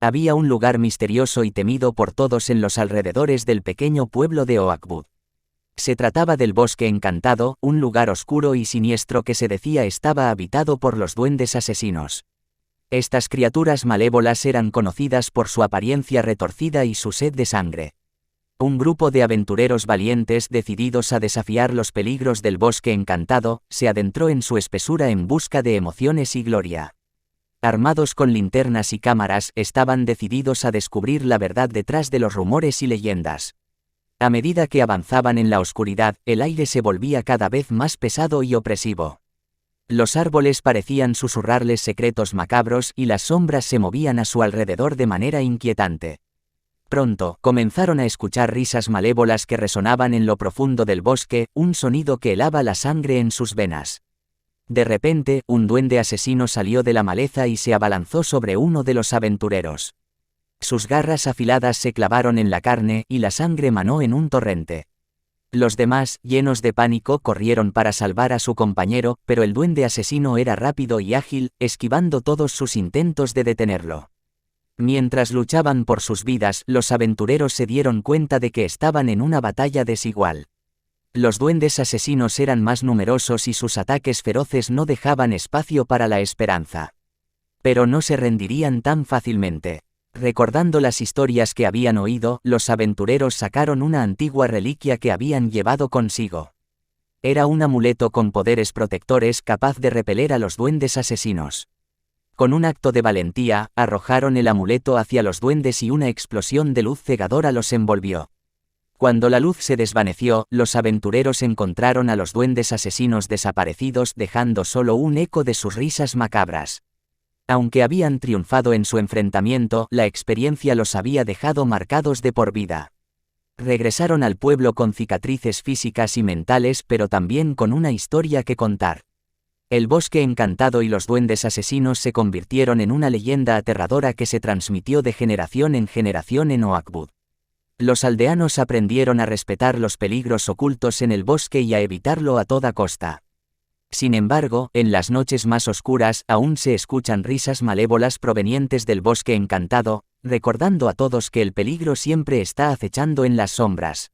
Había un lugar misterioso y temido por todos en los alrededores del pequeño pueblo de Oakwood. Se trataba del Bosque Encantado, un lugar oscuro y siniestro que se decía estaba habitado por los duendes asesinos. Estas criaturas malévolas eran conocidas por su apariencia retorcida y su sed de sangre. Un grupo de aventureros valientes decididos a desafiar los peligros del Bosque Encantado, se adentró en su espesura en busca de emociones y gloria. Armados con linternas y cámaras, estaban decididos a descubrir la verdad detrás de los rumores y leyendas. A medida que avanzaban en la oscuridad, el aire se volvía cada vez más pesado y opresivo. Los árboles parecían susurrarles secretos macabros y las sombras se movían a su alrededor de manera inquietante. Pronto, comenzaron a escuchar risas malévolas que resonaban en lo profundo del bosque, un sonido que helaba la sangre en sus venas. De repente, un duende asesino salió de la maleza y se abalanzó sobre uno de los aventureros. Sus garras afiladas se clavaron en la carne y la sangre manó en un torrente. Los demás, llenos de pánico, corrieron para salvar a su compañero, pero el duende asesino era rápido y ágil, esquivando todos sus intentos de detenerlo. Mientras luchaban por sus vidas, los aventureros se dieron cuenta de que estaban en una batalla desigual. Los duendes asesinos eran más numerosos y sus ataques feroces no dejaban espacio para la esperanza. Pero no se rendirían tan fácilmente. Recordando las historias que habían oído, los aventureros sacaron una antigua reliquia que habían llevado consigo. Era un amuleto con poderes protectores capaz de repeler a los duendes asesinos. Con un acto de valentía, arrojaron el amuleto hacia los duendes y una explosión de luz cegadora los envolvió. Cuando la luz se desvaneció, los aventureros encontraron a los duendes asesinos desaparecidos, dejando solo un eco de sus risas macabras. Aunque habían triunfado en su enfrentamiento, la experiencia los había dejado marcados de por vida. Regresaron al pueblo con cicatrices físicas y mentales, pero también con una historia que contar. El Bosque Encantado y los duendes asesinos se convirtieron en una leyenda aterradora que se transmitió de generación en generación en Oakwood. Los aldeanos aprendieron a respetar los peligros ocultos en el bosque y a evitarlo a toda costa. Sin embargo, en las noches más oscuras aún se escuchan risas malévolas provenientes del Bosque Encantado, recordando a todos que el peligro siempre está acechando en las sombras.